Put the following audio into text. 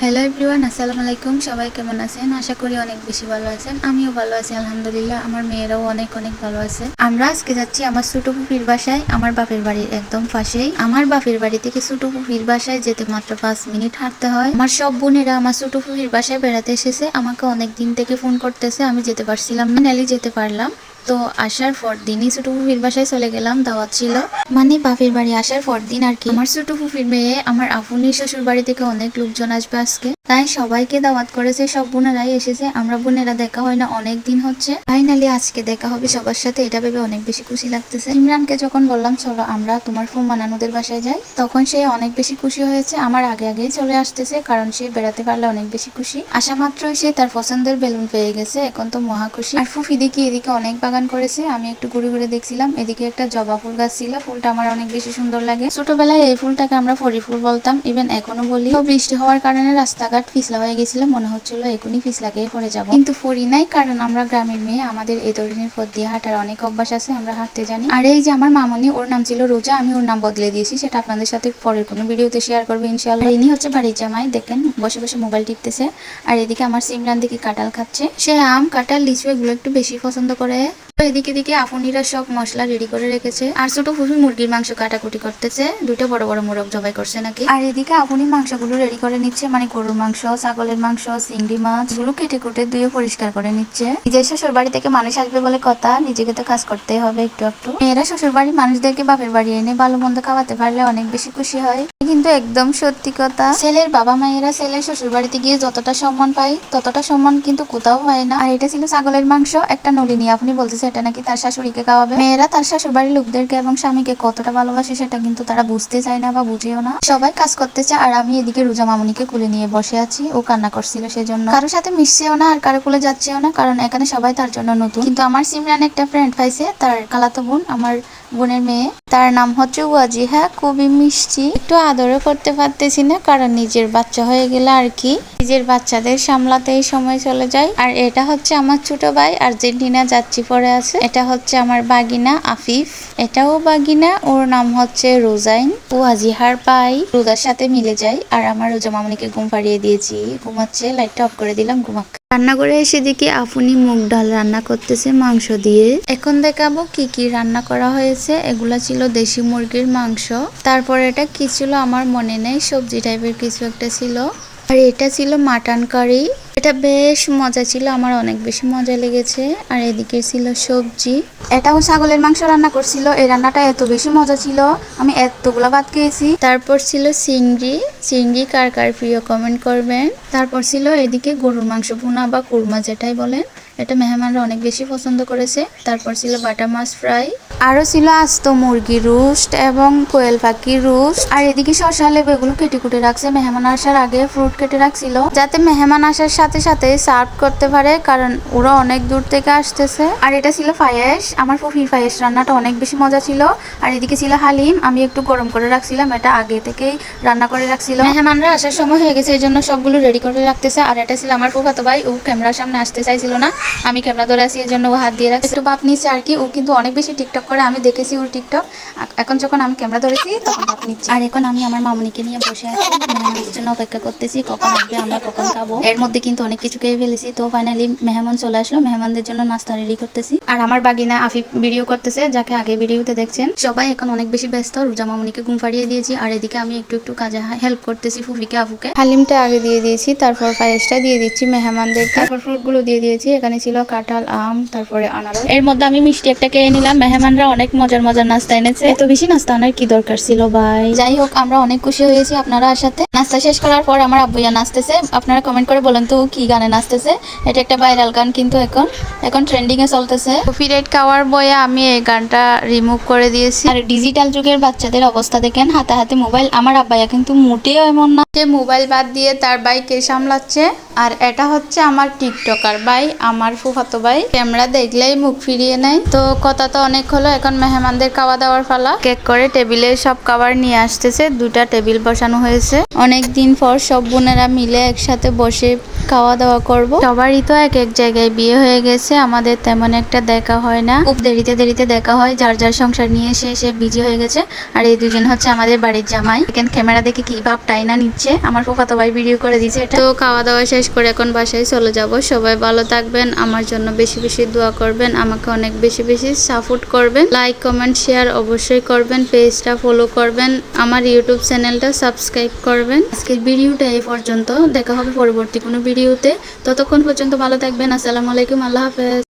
Hello everyone, আসসালামু আলাইকুম। সবাই কেমন আছেন? আশা করি অনেক বেশি ভালো আছেন। আমিও ভালো আছি আলহামদুলিল্লাহ। আমার মেয়েরাও অনেক অনেক ভালো আছে। আমরা আজকে যাচ্ছি আমার ছোট ফুপির বাসায়, আমার বাপের বাড়ির একদম পাশেই। আমার বাপের বাড়ি থেকে ছোট ফুপির বাসায় যেতে মাত্র 5 মিনিট হাঁটতে হয়। আমার সব বোনেরা আমার ছোট ফুপির বাসায় বেড়াতে এসেছে। আমাকে অনেক দিন থেকে ফোন করতেছে, আমি যেতে পারছিলাম না, নালি যেতে পারলাম। তো আসার পর দিনই ছোট ফুফির বাসায় চলে গেলাম, দাওয়াত ছিল। মানে বাপের বাড়ি আসার পর দিন আর কি। আমার ছোট ফুফির মেয়ে আমার আফুনি শ্বশুর বাড়ি থেকে অনেক লোকজন আসবে আজকে, তাই সবাইকে দাওয়াত করেছে। সব বোনেরাই এসেছে, আমরা বোনেরা দেখা হয় না অনেক দিন হচ্ছে। ফাইনালি আজকে দেখা হবে সবার সাথে, এটা ভেবে অনেক বেশি খুশি লাগতেছে। ইমরানকে যখন বললাম চলো আমরা তোমার ফুম্মা নানুদের বাসায় যাই, তখন সে অনেক বেশি খুশি হয়েছে। আমার আগে আগেই চলে আসতেছে, কারণ সে বেড়াতে পারলে অনেক বেশি খুশি। আসা মাত্রই সে তার পছন্দের বেলুন পেয়ে গেছে, এখন তো মহা খুশি। আর ফুফি দেখি এদিকে অনেক বাগান করেছে, আমি একটু ঘুরে ঘুরে দেখছিলাম। এদিকে একটা জবা ফুল গাছ ছিল, ফুলটা আমার অনেক বেশি সুন্দর লাগে। ছোটবেলায় এই ফুলটাকে আমরা ফরি ফুল বলতাম, ইভেন এখনো বলি। তো বৃষ্টি হওয়ার কারণে রাস্তাঘাট পিছলা হয়ে গেছিল, মনে হচ্ছিল এখনই পিছলা গিয়ে পড়ে যাবো, কিন্তু ফরি নাই, কারণ আমরা গ্রামের মেয়ে, আমাদের এই ধরনের পথ দিয়ে হাঁটার অনেক অভ্যাস আছে, আমরা হাঁটতে জানি। আর এই যে আমার মামনি, ওর নাম ছিল রোজা, আমি ওর নাম বদলে দিয়েছি, সেটা আপনাদের সাথে পরের কোনো ভিডিওতে শেয়ার করবো ইনশাআল্লাহ। ইনি হচ্ছে বাড়ির জামাই, দেখেন বসে বসে মোবাইল টিপতেছে। আর এদিকে আমার সিমরান দিকে কাঁঠাল খাচ্ছে, সে আম কাঁঠাল লিচু এগুলো একটু বেশি পছন্দ করে। তো এদিকে দিকে আফুনিরা সব মশলা রেডি করে রেখেছে, আর ছোট ফুফি মুরগির মাংস কাটাকুটি করতেছে, দুইটা বড় বড় মোরগ জবাই করছে নাকি। আর এদিকে আফুনি মাংসগুলো রেডি করে নিচ্ছে, মানে গরুর মাংস, ছাগলের মাংস, চিংড়ি মাছ গুলো কেটে কুটে ধুয়ে পরিষ্কার করে নিচ্ছে। নিজের শ্বশুর বাড়ি থেকে মানুষ আসবে বলে কথা, নিজেকে তো কাজ করতেই হবে একটু একটু। মেয়েরা শ্বশুর বাড়ির মানুষদেরকে বাপের বাড়ি এনে ভালো মন্দ খাওয়াতে পারলে অনেক বেশি খুশি হয়, কিন্তু একদম সত্যি কথা। ছেলের বাবা মায়েরা ছেলের শ্বশুর বাড়িতে গিয়ে যতটা সম্মান পায়, ততটা সম্মান কিন্তু কোথাও হয় না। আর এটা ছিল ছাগলের মাংস, একটা নলিনী আপনি বলতেছে এটা নাকি তার শাশুড়িকে খাওয়াবে। মেয়েরা তার শ্বশুর বাড়ির লোকদেরকে এবং স্বামীকে কতটা ভালোবাসে সেটা কিন্তু তারা বুঝতে চায় না বা বুঝেও না। সবাই কাজ করতে চায়, আর আমি এদিকে রোজা মামুনিকে কুলে নিয়ে বসে আছি। ও কান্না করছিল, সেজন্য কারোর সাথে মিশছেও না আর কারো কুলে যাচ্ছেও না, কারণ এখানে সবাই তার জন্য নতুন। কিন্তু আমার সিমরান একটা ফ্রেন্ড পাইছে, তার খালাতো বোন, আমার বোনের মেয়ে, তার নাম হচ্ছে ওয়াজিহা, খুবই মিষ্টি। একটু আদরও করতে পারতেছি না, কারণ নিজের বাচ্চা হয়ে গেলে আর কি নিজের বাচ্চাদের সামলাতেই সময় চলে যায়। আর এটা হচ্ছে আমার ছোট ভাই, আর্জেন্টিনা যাচ্ছি পরে আছে। এটা হচ্ছে আমার বাগিনা আফিফ, এটাও বাগিনা, ওর নাম হচ্ছে রোজাইন। ওয়াজিহার ভাই রোজার সাথে মিলে যায়। আর আমার রোজা মামনিকে ঘুম পাড়িয়ে দিয়েছি, ঘুমাচ্ছে, লাইটটা অফ করে দিলাম, ঘুমাক। রান্না করে এসে দেখি আফুনি মুগ ডাল রান্না করতেছে মাংস দিয়ে। এখন দেখাবো কি কি রান্না করা হয়েছে। এগুলা ছিল দেশি মুরগির মাংস, তারপর এটা কি ছিল আমার মনে নেই, সবজি টাইপের কিছু একটা ছিল। আর এটা ছিল মাটন কারি, এটা বেশ মজা ছিল, আমার অনেক বেশি মজা লেগেছে। আর এদিকে ছিল সবজি, এটাও ছাগলের মাংস রান্না করছিল। এই রান্নাটা এত বেশি মজা ছিল, আমি এতগুলা ভাত খেয়েছি। তারপর ছিল চিংড়ি, চিংড়ি কার কার প্রিয় কমেন্ট করবেন। তারপর ছিল এদিকে গরুর মাংস ভুনা বা কুরমা যেটাই বলেন, এটা মেহমানরা অনেক বেশি পছন্দ করেছে। তারপর ছিল বাটা মাছ ফ্রাই, আরো ছিল আস্ত মুরগি রোস্ট এবং কোয়েল পাখি রোস্ট। আর এদিকে শসা লেবু এগুলো কেটে কুটে রাখছে, মেহমান আসার আগে ফ্রুট কেটে রাখছিল, যাতে মেহমান আসার সাথে সাথে সার্ভ করতে পারে, কারণ ওরা অনেক দূর থেকে আসতেছে। আর এটা ছিল পায়েস, আমার ফুফির পায়েস রান্নাটা অনেক বেশি মজা ছিল। আর এদিকে ছিল হালিম, আমি একটু গরম করে রাখছিলাম, এটা আগে থেকেই রান্না করে রাখছিল। মেহমানরা আসার সময় হয়ে গেছে, এই জন্য সবগুলো রেডি করে রাখতেছে। আর এটা ছিল আমার ফুফাতো ভাই, ও ক্যামেরার সামনে আসতে চাইছিল না, আমি ক্যামেরা ধরে আছি, এই জন্য ও হাত দিয়ে রাখছে, একটু বাপ নিচ্ছে আর কি। ও কিন্তু অনেক বেশি টিকটক করে, আমি দেখেছি ওর টিকটক। এখন যখন আমি ক্যামেরা ধরেছি তখন বাপ নিচ্ছে। আর এখন আমি আমার মামুনিকে নিয়ে বসে আছি, মেহমানের জন্য অপেক্ষা করতেছি, কখন আসবে আমরা কখন খাবো। এর মধ্যে কিন্তু অনেক কিছু খেয়ে ফেলেছি। তো ফাইনালি মেহমান চলে আসলো, মেহমানদের জন্য নাস্তা রেডি করতেছি। আর আমার বাগিনা আফিফ ভিডিও করতেছে, যাকে আগে ভিডিওতে দেখছেন। সবাই এখন অনেক বেশি ব্যস্ত, রোজা মামুনিকে ঘুম পাড়িয়ে দিয়েছি। আর এদিকে আমি একটু একটু কাজে হেল্প করতেছি ফুফিকে আফুকে। হালিমটা আগে দিয়ে দিয়েছি, তারপর পায়েসটা দিয়ে দিচ্ছি মেহমানদের, তারপর ফ্রুট গুলো দিয়ে দিয়েছি। এখানে ছিল কাঁঠাল, আম, তারপরে আনারস। এর মধ্যে আমি মিষ্টি একটা খেয়ে নিলাম। মেহমানরা অনেক মজার মজার নাস্তা এনেছে, এত বেশি নাস্তা আনার কি দরকার ছিল ভাই। যাই হোক, আমরা অনেক খুশি হয়েছি আপনারা সাথে। নাস্তা শেষ করার পর আমার আব্বুইয়া নাচতেছে, আপনারা কমেন্ট করে বলেন তো কি গানে নাচতেছে। এটা একটা ভাইরাল গান, কিন্তু এখন ট্রেন্ডিং এ চলতেছে। পিরিয়ড খাওয়ার বয়ে আমি এই গানটা রিমুভ করে দিয়েছি। আর ডিজিটাল যুগের বাচ্চাদের অবস্থা দেখেন, হাতে হাতে মোবাইল। আমার আব্বাইয়া কিন্তু মোটেও এমন না, সে মোবাইল বাদ দিয়ে তার বাইকে সামলাচ্ছে। আর এটা হচ্ছে আমার টিকটকার ভাই, আমার ফুফাতো ভাই, ক্যামেরা দেখলেই মুখ ফিরিয়ে নেয়। তো কথা তো অনেক হলো, এখন মেহমানদের খাওয়া দাওয়ার পালা। কেক করে টেবিলে সব খাবার নিয়ে আসতেছে, দুটা টেবিল বসানো হয়েছে। অনেক দিন পর সব বোনেরা মিলে একসাথে বসে খাওয়া দাওয়া করব। সবারই তো এক এক জায়গায় বিয়ে হয়ে গেছে, আমাদের তেমন একটা দেখা হয় না, খুব দেরিতে দেরিতে দেখা হয়, যার যার সংসার নিয়ে সে বিজি হয়ে গেছে। আর এই দুজন হচ্ছে আমাদের বাড়ির জামাই। এখানে ক্যামেরা দেখে কি ভাব টাইনা নিচ্ছে, আমার ফুফাতো ভাই ভিডিও করে দিয়েছে এটা। তো খাওয়া দাওয়া শেষ করে এখন বাসায় চলে যাব। সবাই ভালো থাকবেন, আমার জন্য বেশি বেশি দোয়া করবেন, আমাকে অনেক বেশি বেশি সাপোর্ট করবেন, লাইক কমেন্ট শেয়ার অবশ্যই করবেন, পেজটা ফলো করবেন, আমার ইউটিউব চ্যানেলটা সাবস্ক্রাইব করবেন। আজকের ভিডিওটা এই পর্যন্ত, দেখা হবে পরবর্তী কোনো ভিডিওতে। ততক্ষণ পর্যন্ত ভালো থাকবেন। আসসালামু আলাইকুম, আল্লাহ হাফেজ।